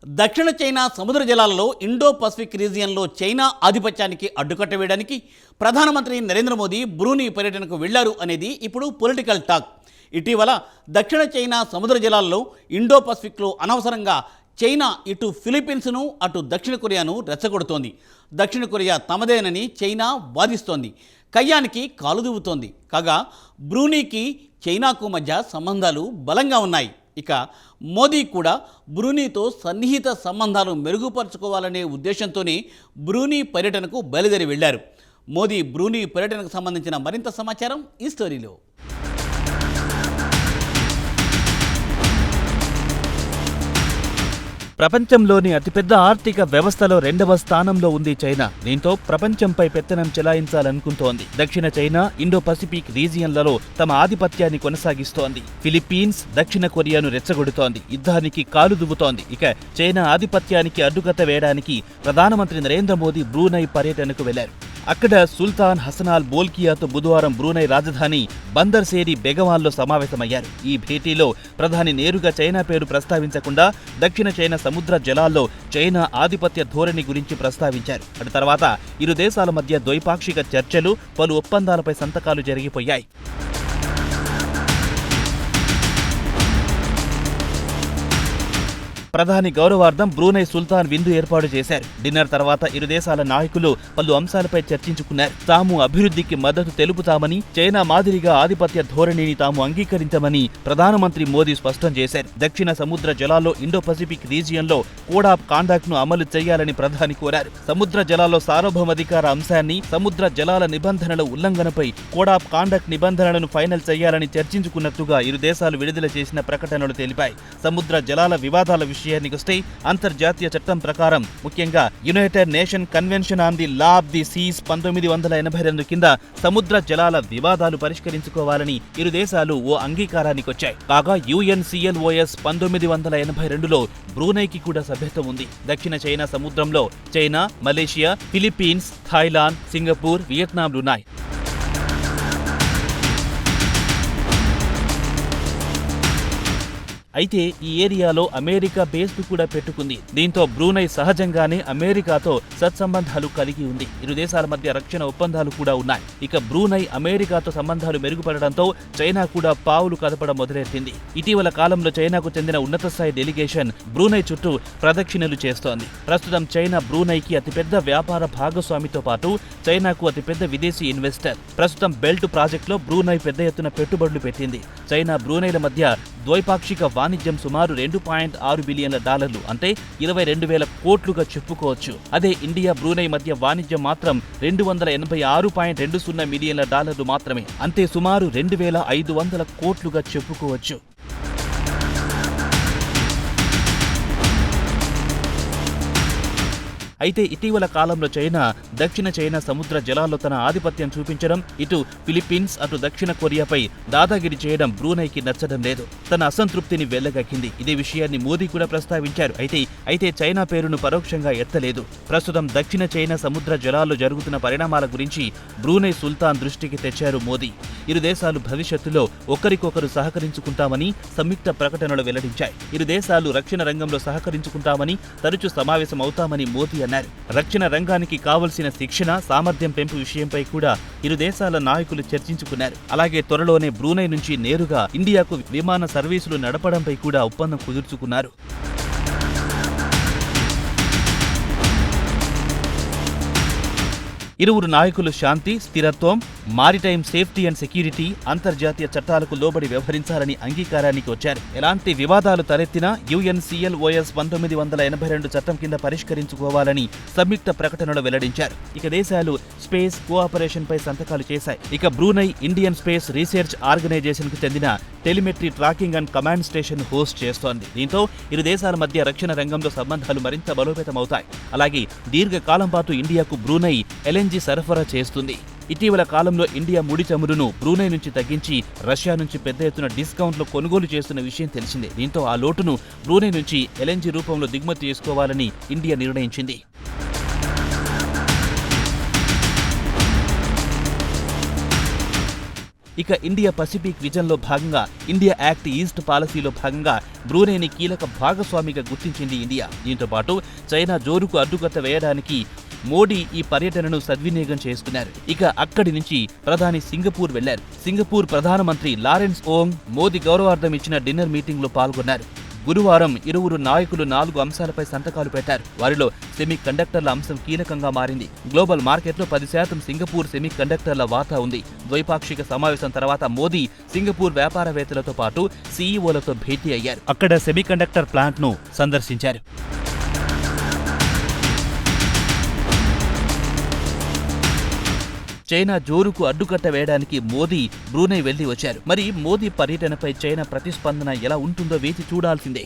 దక్షిణ చైనా సముద్ర జలాలలో Indo Pacific రీజియన్లో China ఆధిపత్యానికి అడ్డుకట్ట వేయడానికి ప్రధానమంత్రి నరేంద్ర మోదీ బ్రూనీ పర్యటనకు వెళ్లారు అనేది ఇప్పుడు పొలిటికల్ టాక్. ఇటీవల దక్షిణ చైనా సముద్ర జలాల్లో ఇండో పసిఫిక్లో అనవసరంగా చైనా ఇటు ఫిలిప్పీన్స్ను అటు దక్షిణ కొరియాను రెచ్చగొడుతోంది. దక్షిణ కొరియా తమదేనని చైనా వాదిస్తోంది. కయ్యానికి కాలు దువ్వుతోంది. కాగా బ్రూనీకి చైనాకు మధ్య సంబంధాలు బలంగా ఉన్నాయి. ఇక మోదీ కూడా బ్రూనీతో సన్నిహిత సంబంధాలు మెరుగుపరుచుకోవాలనే ఉద్దేశంతోనే బ్రూనీ పర్యటనకు బయలుదేరి వెళ్లారు. మోదీ బ్రూనీ పర్యటనకు సంబంధించిన మరింత సమాచారం ఈ స్టోరీలో. ప్రపంచంలోని అతిపెద్ద ఆర్థిక వ్యవస్థలో 2వ స్థానంలో ఉంది చైనా. దీంతో ప్రపంచంపై పెత్తనం చెలాయించాలనుకుంటోంది. దక్షిణ చైనా, ఇండో పసిఫిక్ రీజియన్లలో తమ ఆధిపత్యాన్ని కొనసాగిస్తోంది. ఫిలిప్పీన్స్, దక్షిణ కొరియాను రెచ్చగొడుతోంది. యుద్ధానికి కాలు దువ్వుతోంది. ఇక చైనా ఆధిపత్యానికి అడ్డుకట్ట వేయడానికి ప్రధానమంత్రి నరేంద్ర మోదీ బ్రూనై పర్యటనకు వెళ్లారు. అక్కడ సుల్తాన్ హసనాల్ బోల్కియాతో బుధవారం బ్రూనై రాజధాని బందర్ సేరి బెగవాన్లో సమావేశమయ్యారు. ఈ భేటీలో ప్రధాని నేరుగా చైనా పేరు ప్రస్తావించకుండా దక్షిణ చైనా సముద్ర జలాల్లో చైనా ఆధిపత్య ధోరణి గురించి ప్రస్తావించారు. అటు తర్వాత ఇరు దేశాల మధ్య ద్వైపాక్షిక చర్చలు, పలు ఒప్పందాలపై సంతకాలు జరిగిపోయాయి. ప్రధాని గౌరవార్థం బ్రూనై సుల్తాన్ విందు ఏర్పాటు చేశారు. డిన్నర్ తర్వాత ఇరు దేశాల నాయకులు పలు అంశాలపై చర్చించుకున్నారు. తాము అభివృద్ధికి మద్దతు తెలుపుతామని, చైనా మాదిరిగా ఆధిపత్య ధోరణిని తాము అంగీకరించమని ప్రధానమంత్రి మోదీ స్పష్టం చేశారు. దక్షిణ సముద్ర జలాల్లో ఇండో పసిఫిక్ రీజియన్లో కోడ్ ఆఫ్ కాండక్ట్ ను అమలు చేయాలని ప్రధాని కోరారు. సముద్ర జలాల్లో సార్వభౌమాధికార అంశాన్ని, సముద్ర జలాల నిబంధనల ఉల్లంఘనపై కోడ్ ఆఫ్ కాండక్ట్ నిబంధనలను ఫైనల్ చేయాలని చర్చించుకున్నట్టుగా ఇరు దేశాలు విడుదల చేసిన ప్రకటనలు తెలిపాయి. సముద్ర జలాల వివాదాల విషయానికొస్తే అంతర్జాతీయ చట్టం ప్రకారం, ముఖ్యంగా united nation convention on the law of the seas 1982 కింద సముద్ర జలాల వివాదాలు పరిష్కరించుకోవాలని ఇరు దేశాలు ఓ అంగీకారానికొచ్చాయి. కాగా UNCLOS 1982లో బ్రూనైకి కూడా సభ్యత్వం ఉంది. దక్షిణ చైనా సముద్రంలో China, Malaysia, Philippines, Thailand, Singapore, వియత్నాంలున్నాయి. అయితే ఈ ఏరియాలో అమెరికా బేస్ కూడా పెట్టుకుంది. దీంతో బ్రూనై సహజంగానే అమెరికాతో సత్సంబంధాలు కలిగి ఉంది. ఇరు దేశాల మధ్య రక్షణ ఒప్పందాలు కూడా ఉన్నాయి. ఇక బ్రూనై అమెరికాతో సంబంధాలు మెరుగుపడడంతో చైనా కూడా పావులు కదపడం మొదలెట్టింది. ఇటీవల కాలంలో చైనాకు చెందిన ఉన్నత స్థాయి డెలిగేషన్ బ్రూనై చుట్టూ ప్రదక్షిణలు చేస్తోంది. ప్రస్తుతం చైనా బ్రూనైకి అతిపెద్ద వ్యాపార భాగస్వామితో పాటు చైనాకు అతిపెద్ద విదేశీ ఇన్వెస్టర్. ప్రస్తుతం బెల్ట్ ప్రాజెక్టులో బ్రూనై పెద్ద ఎత్తున పెట్టుబడులు పెట్టింది. చైనా బ్రూనైల మధ్య ద్వైపాక్షిక వాణిజ్యం సుమారు $2.6 బిలియన్ల, అంటే 22,000 కోట్లుగా చెప్పుకోవచ్చు. అదే ఇండియా బ్రూనై మధ్య వాణిజ్యం మాత్రం $286.20 మిలియన్ల మాత్రమే, అంటే సుమారు 2,500 కోట్లుగా చెప్పుకోవచ్చు. అయితే ఇటీవల కాలంలో చైనా దక్షిణ చైనా సముద్ర జలాల్లో తన ఆధిపత్యం చూపించడం, ఇటు ఫిలిప్పీన్స్, అటు దక్షిణ కొరియాపై దాదాగిరి చేయడం బ్రూనైకి నచ్చడం లేదు. తన అసంతృప్తిని వెళ్లగక్కింది. ఇదే విషయాన్ని మోదీ కూడా ప్రస్తావించారు. అయితే చైనా పేరును పరోక్షంగా ఎత్తలేదు. ప్రస్తుతం దక్షిణ చైనా సముద్ర జలాల్లో జరుగుతున్న పరిణామాల గురించి బ్రూనై సుల్తాన్ దృష్టికి తెచ్చారు మోదీ. ఇరు దేశాలు భవిష్యత్తులో ఒకరికొకరు సహకరించుకుంటామని సంయుక్త ప్రకటనలు వెల్లడించాయి. ఇరు దేశాలు రక్షణ రంగంలో సహకరించుకుంటామని, తరచూ సమావేశమవుతామని మోదీ అన్నారు. రక్షణ రంగానికి కావలసిన శిక్షణ, సామర్థ్యం పెంపు విషయంపై కూడా ఇరు దేశాల నాయకులు చర్చించుకున్నారు. అలాగే త్వరలోనే బ్రూనై నుంచి నేరుగా ఇండియాకు విమాన సర్వీసులు నడపడంపై కూడా ఒప్పందం కుదుర్చుకున్నారు. ఇరువురు నాయకులు శాంతి, స్థిరత్వం, మారిటైమ్ సేఫ్టీ అండ్ సెక్యూరిటీ, అంతర్జాతీయ చట్టాలకు లోబడి వ్యవహరించాలని అంగీకారానికి వచ్చారు. ఎలాంటి వివాదాలు తలెత్తినా UNCLOS 1982 చట్టం కింద పరిష్కరించుకోవాలని సంయుక్త ప్రకటనలో వెల్లడించారు. ఇక దేశాలు స్పేస్ కోఆపరేషన్ పై సంతకాలు చేశాయి. ఇక Brunei Indian space research organisation కు చెందిన telemetry tracking and command station host చేస్తోంది. దీంతో ఇరు దేశాల మధ్య రక్షణ రంగంలో సంబంధాలు మరింత బలోపేతమవుతాయి. అలాగే దీర్ఘకాలం పాటు ఇండియాకు బ్రూనై LNG సరఫరా చేస్తుంది. ఇటీవల కాలంలో ఇండియా ముడి చమురును బ్రూనై నుంచి తగ్గించి రష్యా నుంచి పెద్ద ఎత్తున డిస్కౌంట్లో కొనుగోలు చేస్తున్న విషయం తెలిసిందే. దీంతో ఆ లోటును బ్రూనై నుంచి LNG రూపంలో దిగుమతి చేసుకోవాలని ఇండియా నిర్ణయించింది. ఇక ఇండియా పసిఫిక్ విజన్లో భాగంగా ఇండియా యాక్ట్ ఈస్ట్ పాలసీలో భాగంగా బ్రూనైని కీలక భాగస్వామిగా గుర్తించింది ఇండియా. దీంతో పాటు చైనా జోరుకు అడ్డుకట్ట వేయడానికి మోడీ ఈ పర్యటనను సద్వినియోగం చేసుకున్నారు. ఇక అక్కడి నుంచి ప్రధాని సింగపూర్ వెళ్లారు. సింగపూర్ ప్రధానమంత్రి లారెన్స్ ఓంగ్ మోదీ గౌరవార్థం ఇచ్చిన డిన్నర్ మీటింగ్ లో పాల్గొన్నారు. గురువారం ఇరువురు నాయకులు 4 అంశాలపై సంతకాలు పెట్టారు. వారిలో సెమీ కండక్టర్ల అంశం కీలకంగా మారింది. గ్లోబల్ మార్కెట్లో 10% సింగపూర్ సెమీ కండక్టర్ల వాటా ఉంది. ద్వైపాక్షిక సమావేశం తర్వాత మోదీ సింగపూర్ వ్యాపారవేత్తలతో పాటు సీఈఓలతో భేటీ అయ్యారు. అక్కడ సెమీ కండక్టర్ ప్లాంట్ ను సందర్శించారు. చైనా జోరుకు అడ్డుకట్ట వేయడానికి మోదీ బ్రూనై వెళ్లి వచ్చారు. మరి మోదీ పర్యటనపై చైనా ప్రతిస్పందన ఎలా ఉంటుందో వేచి చూడాల్సిందే.